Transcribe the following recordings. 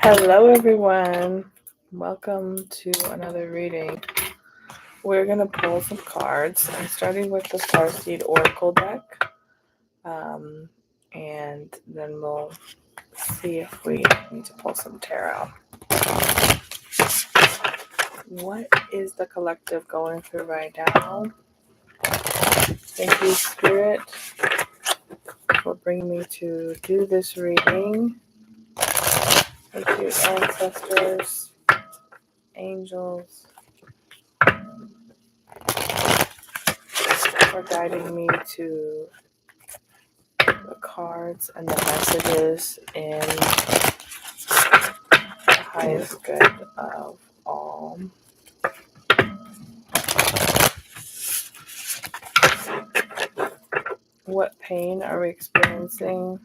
Hello, everyone. Welcome to another reading. We're going to pull some cards. I'm starting with the Starseed Oracle deck. And then we'll see if we need to pull some tarot. What is the collective going through right now? Thank you, Spirit, for bringing me to do this reading. Thank you, ancestors, angels, for guiding me to the cards and the messages in the highest good of all. What pain are we experiencing?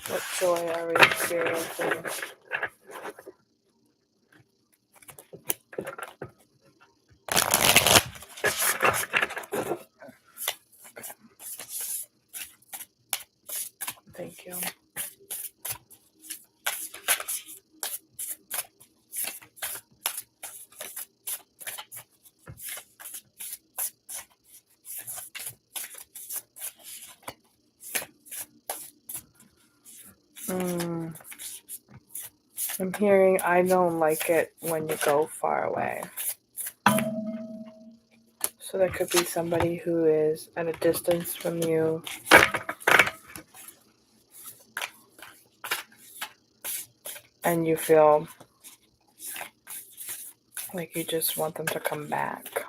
What joy are we experiencing? Thank you. I'm hearing I don't like it when you go far away. So there could be somebody who is at a distance from you. And you feel like you just want them to come back.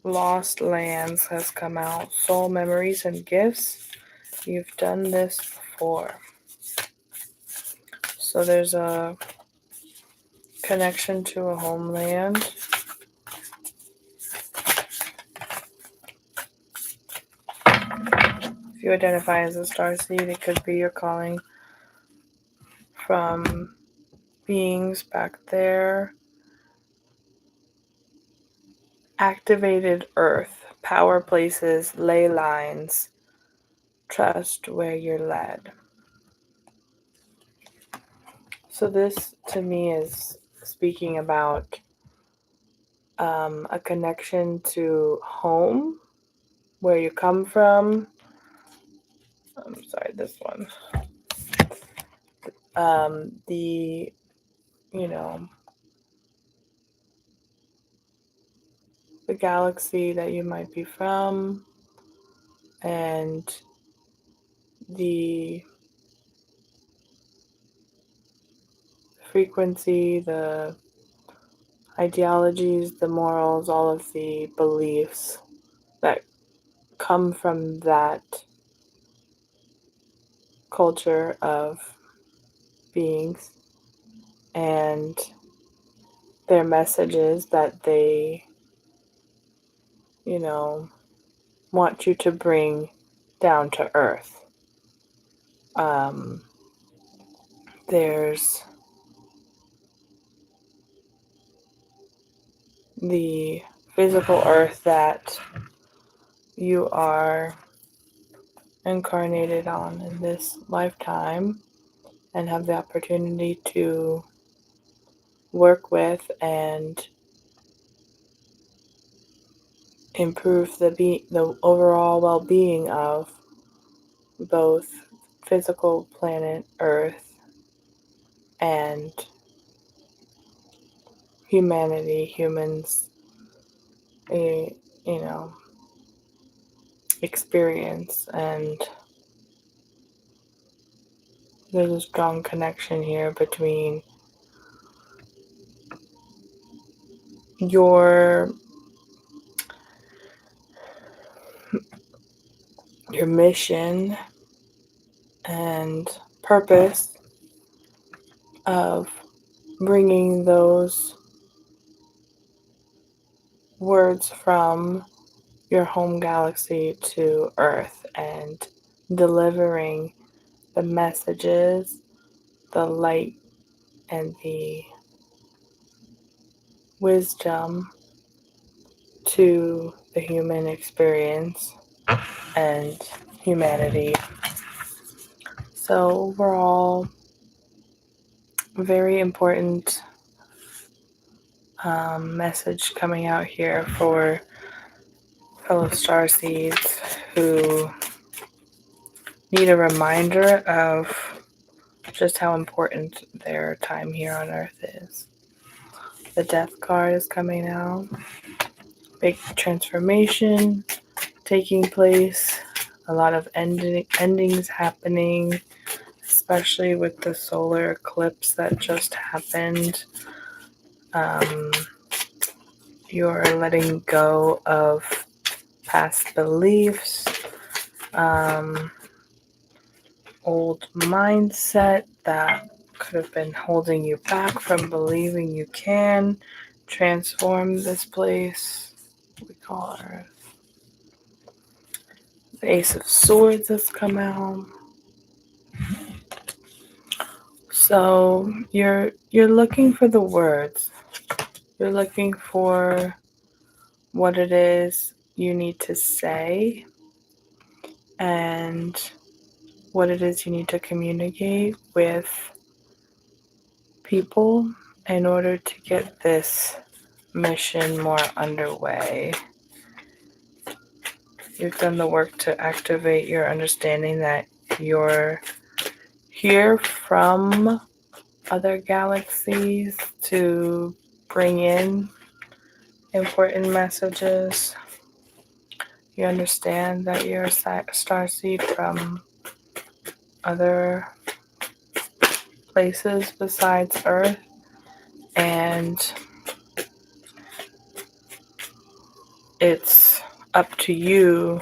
Lost Lands has come out. Soul Memories and Gifts. You've done this before. So there's a connection to a homeland. If you identify as a starseed, it could be your calling from beings back there. Activated earth, power places, ley lines, trust where you're led. So this to me is speaking about a connection to home, where you come from. I'm sorry, this one. The galaxy that you might be from, and the frequency, the ideologies, the morals, all of the beliefs that come from that culture of beings, and their messages that they, want you to bring down to earth. There's the physical earth that you are incarnated on in this lifetime and have the opportunity to work with and improve the overall well-being of both physical planet Earth and humans, experience. And there's a strong connection here between your mission and purpose of bringing those words from your home galaxy to Earth and delivering the messages, the light, and the wisdom to the human experience and humanity. So overall, very important message coming out here for fellow starseeds who need a reminder of just how important their time here on Earth is. The Death card is coming out. Big transformation taking place. A lot of endings happening, especially with the solar eclipse that just happened. You're letting go of past beliefs, old mindset that could have been holding you back from believing you can transform this place we call Earth. The Ace of Swords has come out. So you're looking for the words. You're looking for what it is you need to say and what it is you need to communicate with people in order to get this mission more underway. You've done the work to activate your understanding that you're here from other galaxies to bring in important messages. You understand that you're a starseed from other places besides Earth, and it's up to you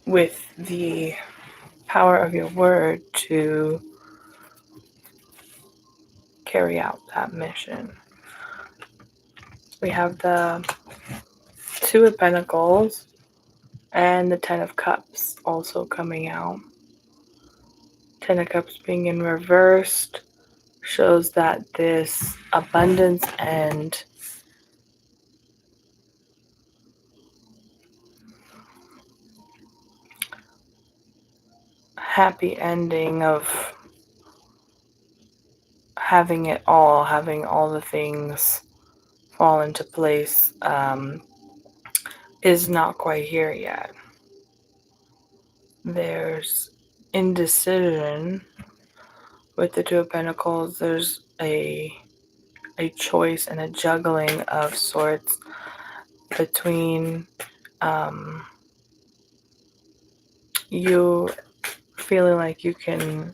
with the power of your word to carry out that mission. We have the Two of Pentacles and the Ten of Cups also coming out. Ten of Cups being in reversed shows that this abundance and happy ending of having it all, having all the things fall into place, is not quite here yet. There's indecision with the Two of Pentacles. There's a choice and a juggling of sorts between you feeling like you can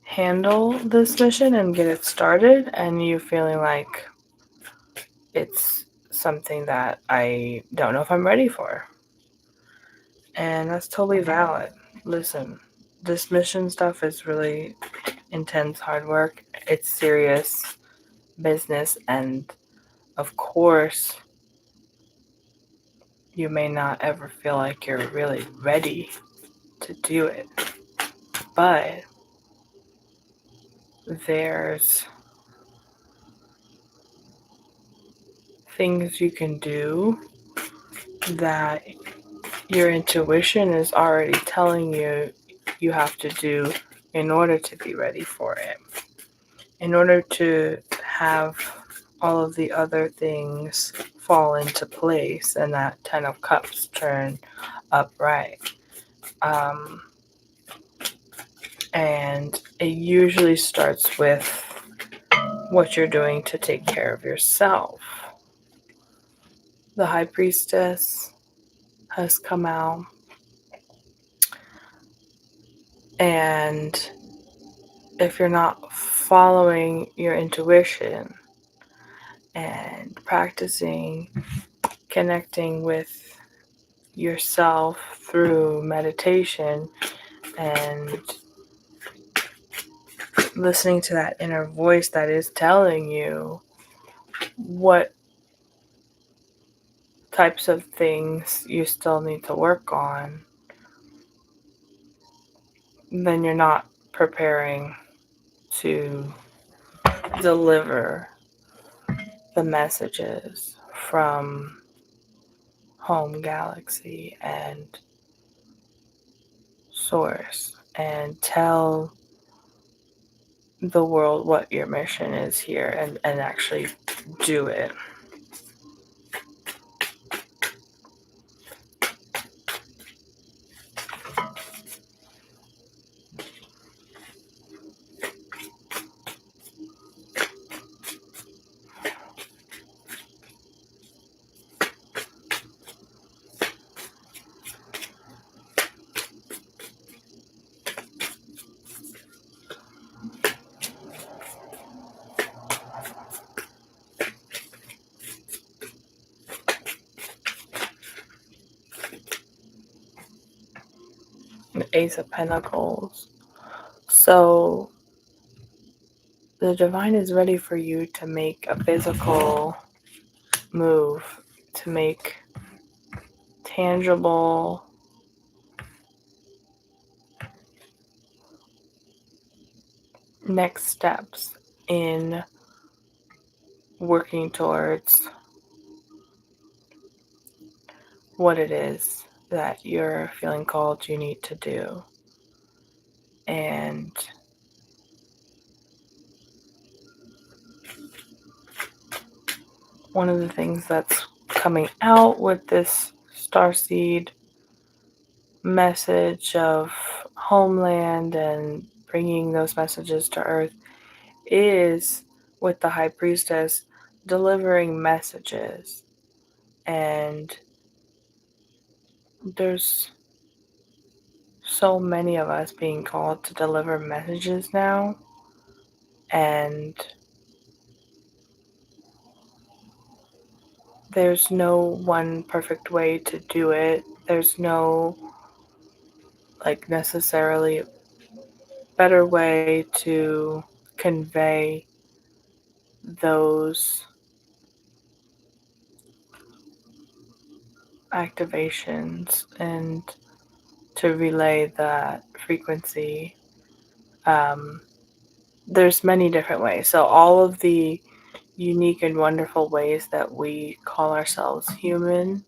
handle this mission and get it started, and you feeling like it's something that I don't know if I'm ready for. And that's totally valid. Listen, this mission stuff is really intense, hard work. It's serious business, and of course, you may not ever feel like you're really ready to do it. But there's things you can do that your intuition is already telling you you have to do in order to be ready for it. In order to have all of the other things fall into place and that Ten of Cups turn upright. And it usually starts with what you're doing to take care of yourself. The High Priestess has come out, and if you're not following your intuition and practicing connecting with yourself through meditation and listening to that inner voice that is telling you what types of things you still need to work on, then you're not preparing to deliver the messages from home galaxy and source and tell the world what your mission is here and actually do it. The Ace of Pentacles. So the divine is ready for you to make a physical move, to make tangible next steps in working towards what it is that you're feeling called you need to do. And one of the things that's coming out with this starseed message of homeland and bringing those messages to earth is with the high priestess delivering messages. And there's so many of us being called to deliver messages now, and there's no one perfect way to do it. There's no necessarily better way to convey those activations and to relay that frequency. There's many different ways. So all of the unique and wonderful ways that we call ourselves human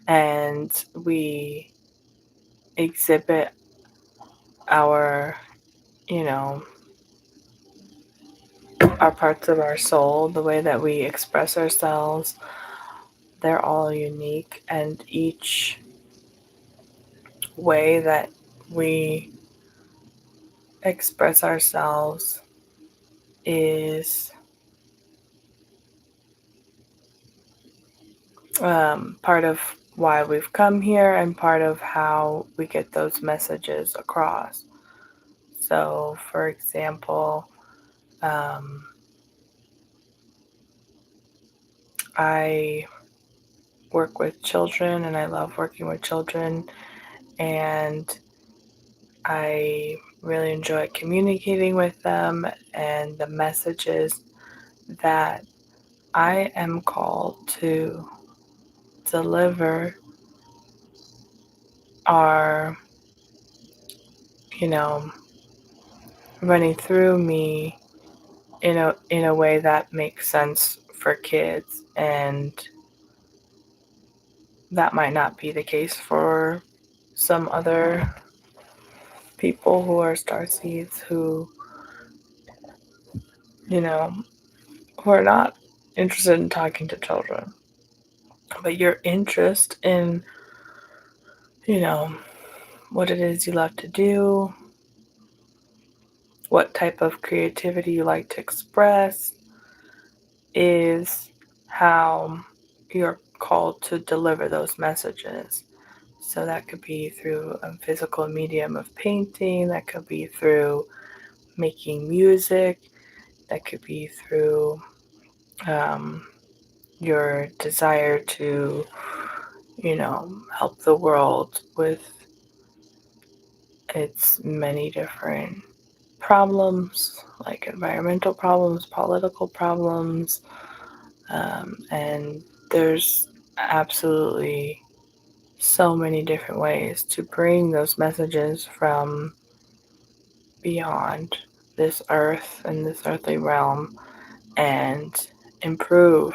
and we exhibit our, you know, our parts of our soul, the way that we express ourselves, they're all unique, and each way that we express ourselves is part of why we've come here and part of how we get those messages across. So, for example, I work with children and I love working with children, and I really enjoy communicating with them, and the messages that I am called to deliver are, running through me in a way that makes sense for kids, and that might not be the case for some other people who are starseeds who are not interested in talking to children. But your interest in, what it is you love to do, what type of creativity you like to express, is how you're called to deliver those messages. So that could be through a physical medium of painting, that could be through making music, that could be through your desire to, help the world with its many different problems, like environmental problems, political problems, and there's absolutely so many different ways to bring those messages from beyond this earth and this earthly realm and improve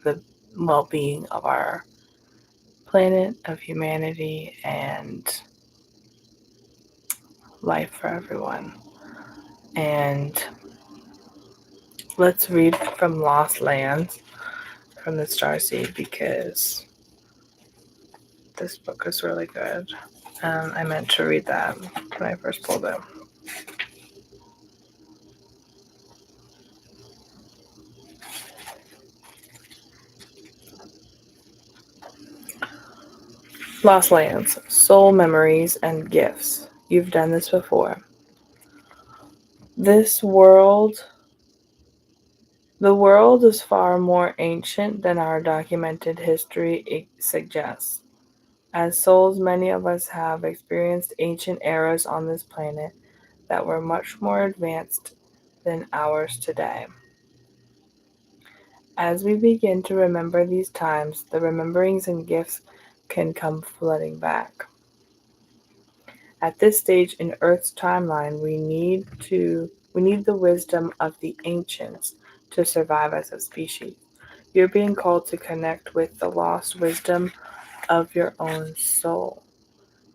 the well-being of our planet, of humanity, and life for everyone. And let's read from Lost Lands from the Starseed because this book is really good. I meant to read that when I first pulled it. Lost Lands, Soul Memories and Gifts. You've done this before. The world is far more ancient than our documented history suggests. As souls, many of us have experienced ancient eras on this planet that were much more advanced than ours today. As we begin to remember these times, the rememberings and gifts can come flooding back. At this stage in Earth's timeline, we need the wisdom of the ancients to survive as a species. You're being called to connect with the lost wisdom of your own soul.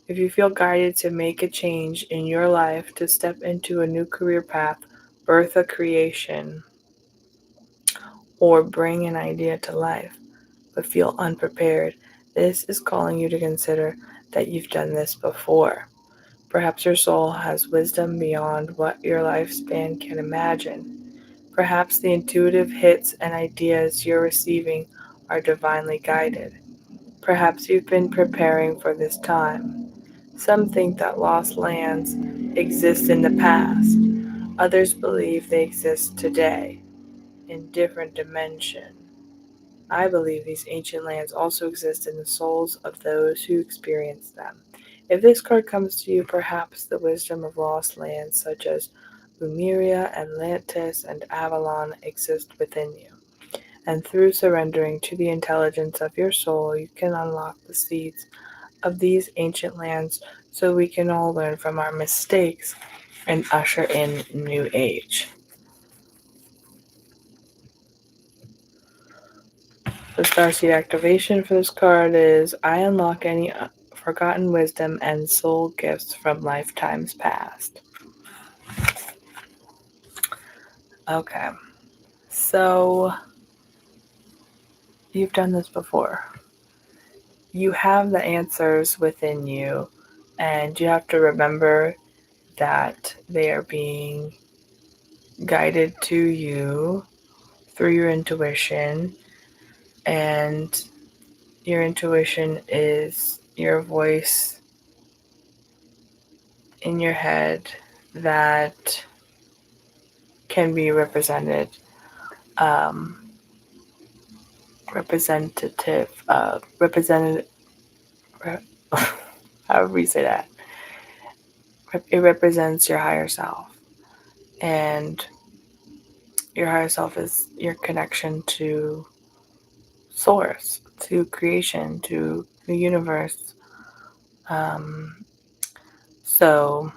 If you feel guided to make a change in your life, to step into a new career path, birth a creation, or bring an idea to life, but feel unprepared, this is calling you to consider that you've done this before. Perhaps your soul has wisdom beyond what your lifespan can imagine. Perhaps the intuitive hits and ideas you're receiving are divinely guided. Perhaps you've been preparing for this time. Some think that lost lands exist in the past. Others believe they exist today in different dimensions. I believe these ancient lands also exist in the souls of those who experience them. If this card comes to you, perhaps the wisdom of lost lands such as Lemuria, Atlantis, and Avalon exist within you. And through surrendering to the intelligence of your soul, you can unlock the seeds of these ancient lands so we can all learn from our mistakes and usher in new age. The starseed activation for this card is I unlock any forgotten wisdom and soul gifts from lifetimes past. Okay, so you've done this before. You have the answers within you, and you have to remember that they are being guided to you through your intuition, and your intuition is your voice in your head that can be represented, um, represented, however you say that. It represents your higher self, and your higher self is your connection to source, to creation, to the universe. Um, so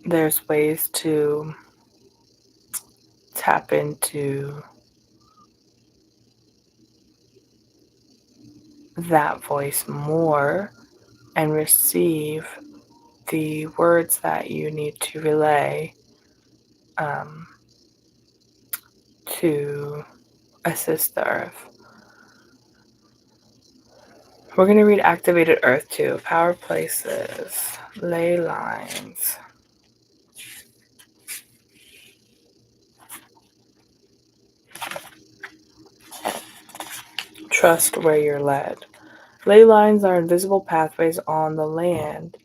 there's ways to tap into that voice more and receive the words that you need to relay, um, to assist the earth. We're going to read Activated Earth 2, Power Places, Ley Lines. Trust where you're led. Ley lines are invisible pathways on the land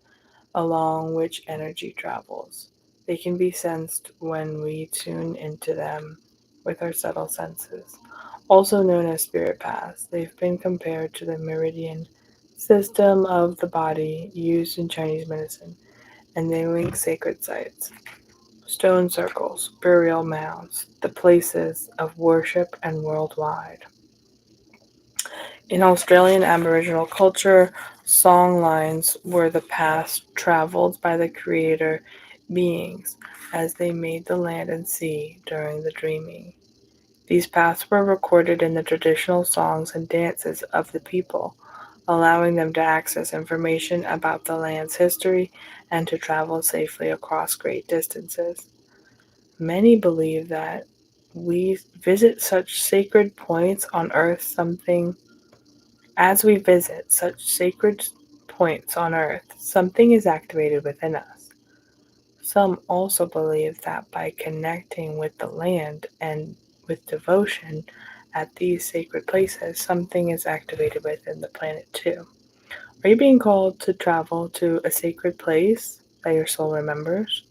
along which energy travels. They can be sensed when we tune into them with our subtle senses. Also known as spirit paths, they've been compared to the meridian system of the body used in Chinese medicine, and they link sacred sites, stone circles, burial mounds, the places of worship, and worldwide. In Australian Aboriginal culture, song lines were the paths traveled by the creator beings as they made the land and sea during the dreaming. These paths were recorded in the traditional songs and dances of the people, allowing them to access information about the land's history and to travel safely across great distances. Many believe that we visit such sacred points on earth something as we visit such sacred points on earth, something is activated within us. Some also believe that by connecting with the land and with devotion at these sacred places, something is activated within the planet too. Are you being called to travel to a sacred place that your soul remembers,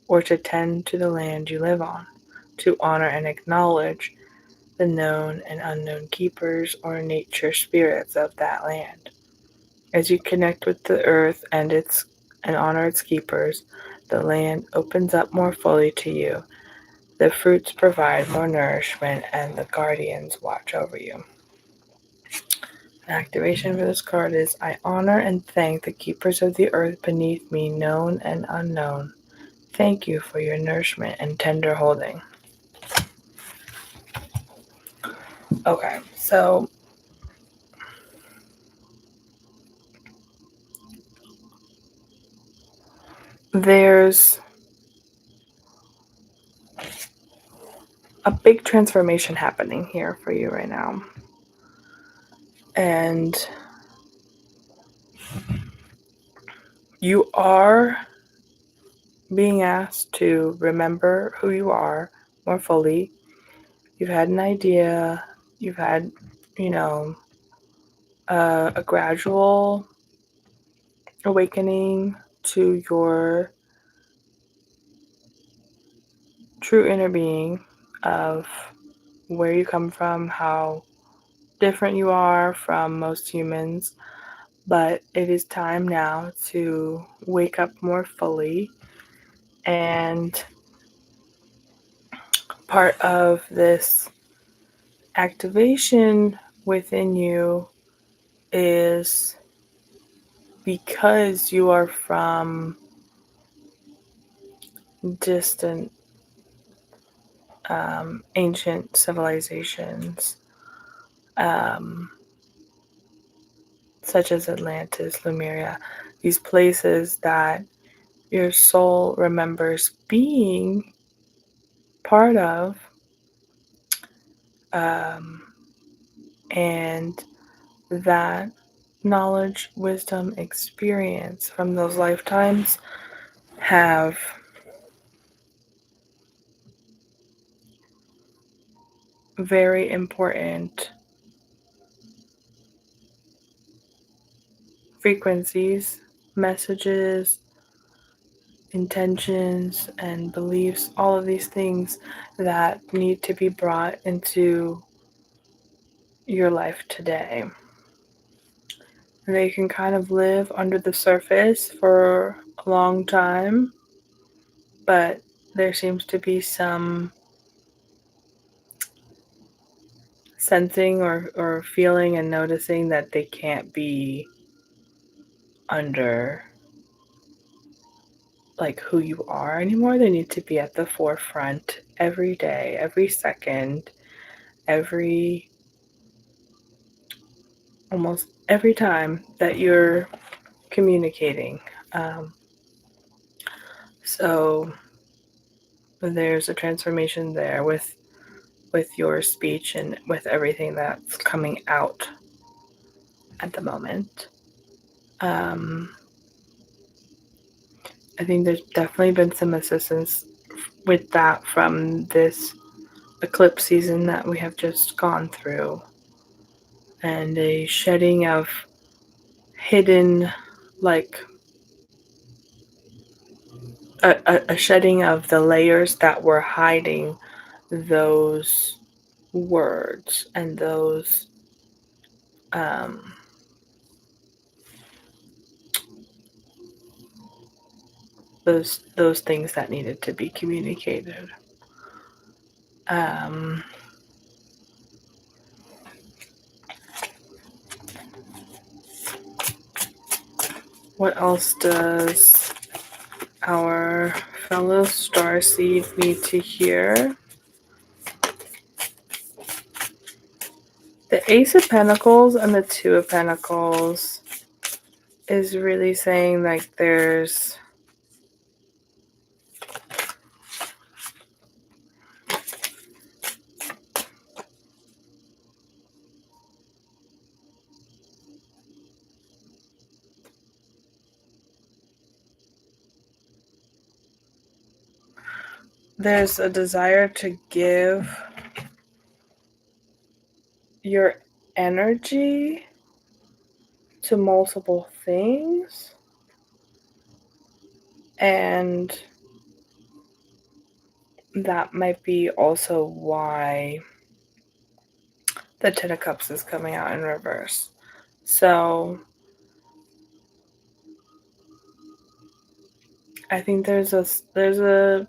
or to tend to the land you live on, to honor and acknowledge the known and unknown keepers or nature spirits of that land? As you connect with the earth and honor its keepers, the land opens up more fully to you. The fruits provide more nourishment, and the guardians watch over you. An activation for this card is I honor and thank the keepers of the earth beneath me, known and unknown. Thank you for your nourishment and tender holding. Okay, so there's a big transformation happening here for you right now. And you are being asked to remember who you are more fully. You've had an idea, you've had, you know, a gradual awakening to your true inner being of where you come from, how different you are from most humans. But it is time now to wake up more fully. And part of this activation within you is because you are from distant ancient civilizations, um, such as Atlantis, Lemuria, these places that your soul remembers being part of, um, and that knowledge, wisdom, experience from those lifetimes have very important frequencies, messages, intentions, and beliefs, all of these things that need to be brought into your life today. They can kind of live under the surface for a long time, but there seems to be some sensing or feeling and noticing that they can't be under like who you are anymore. They need to be at the forefront every day, every second, every almost every time that you're communicating. Um, so there's a transformation there with your speech and with everything that's coming out at the moment. I think there's definitely been some assistance with that from this eclipse season that we have just gone through, and a shedding of hidden, like a shedding of the layers that were hiding those words and um, those things that needed to be communicated. Um, what else does our fellow starseed need to hear? The Ace of Pentacles and the Two of Pentacles is really saying like there's a desire to give your energy to multiple things, and that might be also why the Ten of Cups is coming out in reverse. So I think there's a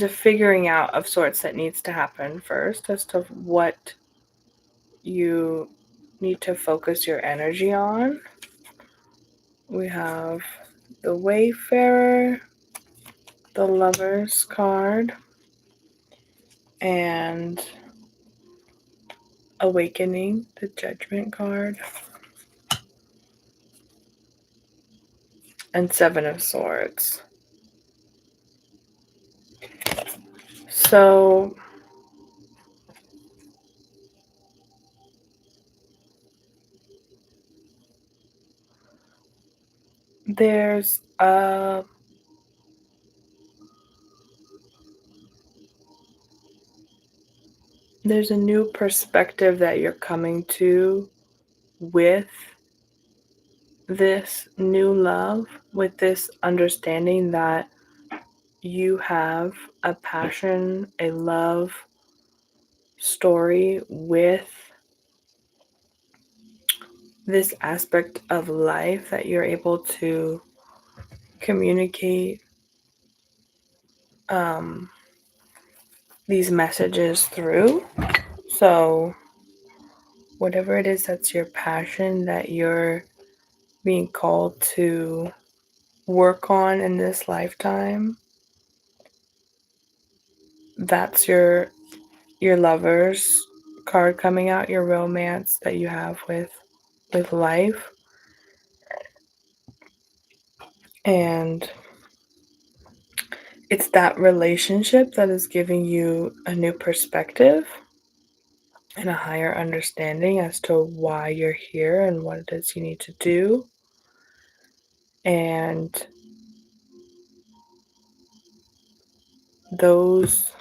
figuring out of sorts that needs to happen first as to what you need to focus your energy on. We have the Wayfarer, the Lovers card, and Awakening, the Judgment card, and Seven of Swords. So there's a new perspective that you're coming to with this new love, with this understanding that you have a passion, a love story with this aspect of life that you're able to communicate these messages through. So whatever it is that's your passion that you're being called to work on in this lifetime, that's your lovers card coming out, your romance that you have with life. And it's that relationship that is giving you a new perspective and a higher understanding as to why you're here and what it is you need to do. And those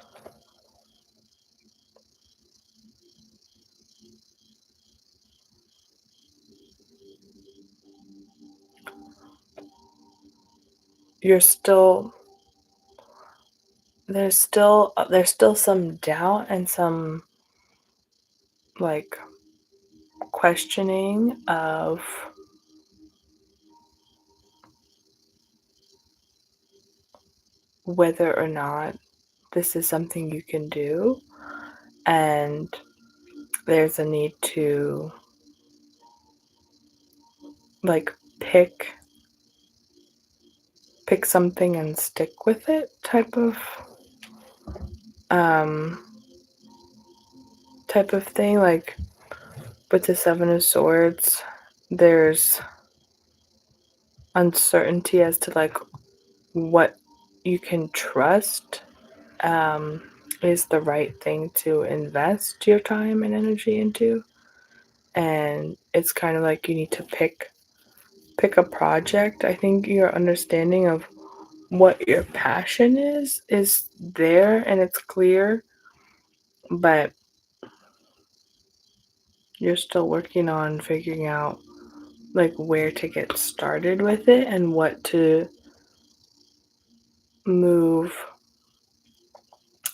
there's still some doubt and some like questioning of whether or not this is something you can do, and there's a need to like pick something and stick with it um type of thing. Like with the Seven of Swords, there's uncertainty as to like what you can trust is the right thing to invest your time and energy into. And it's kind of like you need to pick a project. I think your understanding of what your passion is there and it's clear, but you're still working on figuring out like where to get started with it and what to move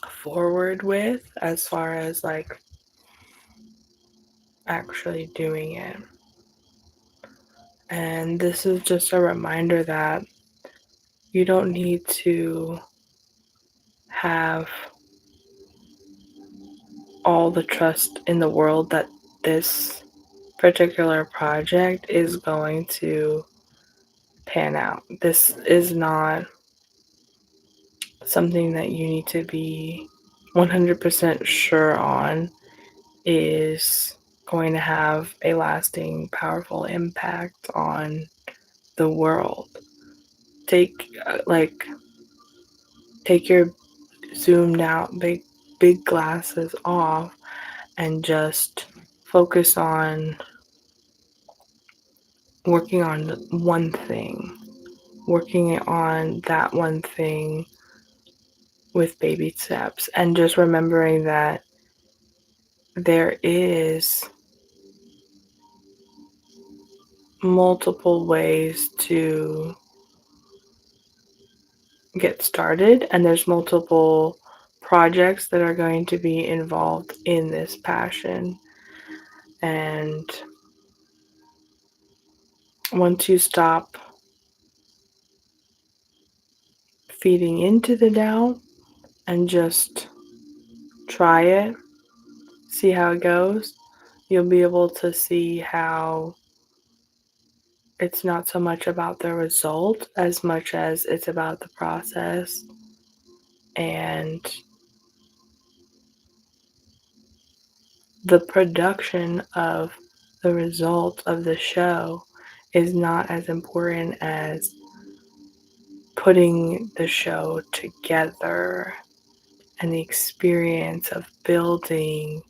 forward with as far as like actually doing it. And this is just a reminder that you don't need to have all the trust in the world that this particular project is going to pan out. This is not something that you need to be 100% sure on. is going to have a lasting, powerful impact on the world. Take take your zoomed out big glasses off and just focus on working on one thing, working on that one thing with baby steps, and just remembering that there is multiple ways to get started, and there's multiple projects that are going to be involved in this passion. And once you stop feeding into the doubt and just try it, see how it goes, you'll be able to see how it's not so much about the result as much as it's about the process. And the production of the result of the show is not as important as putting the show together and the experience of building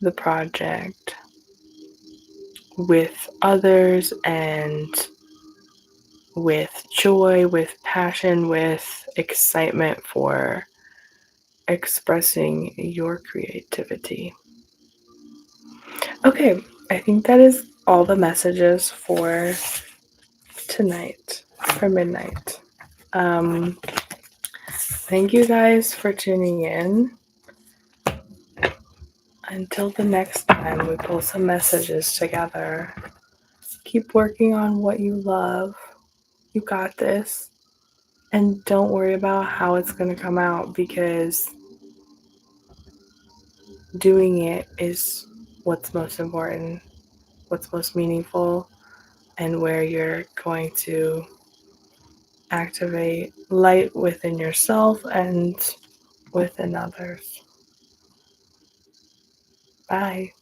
the project with others and with joy, with passion, with excitement for expressing your creativity. Okay, I think that is all the messages for tonight, for midnight. Thank you guys for tuning in. Until the next time we pull some messages together, keep working on what you love. You got this. And don't worry about how it's going to come out, because doing it is what's most important, what's most meaningful, and where you're going to activate light within yourself and within others. Bye.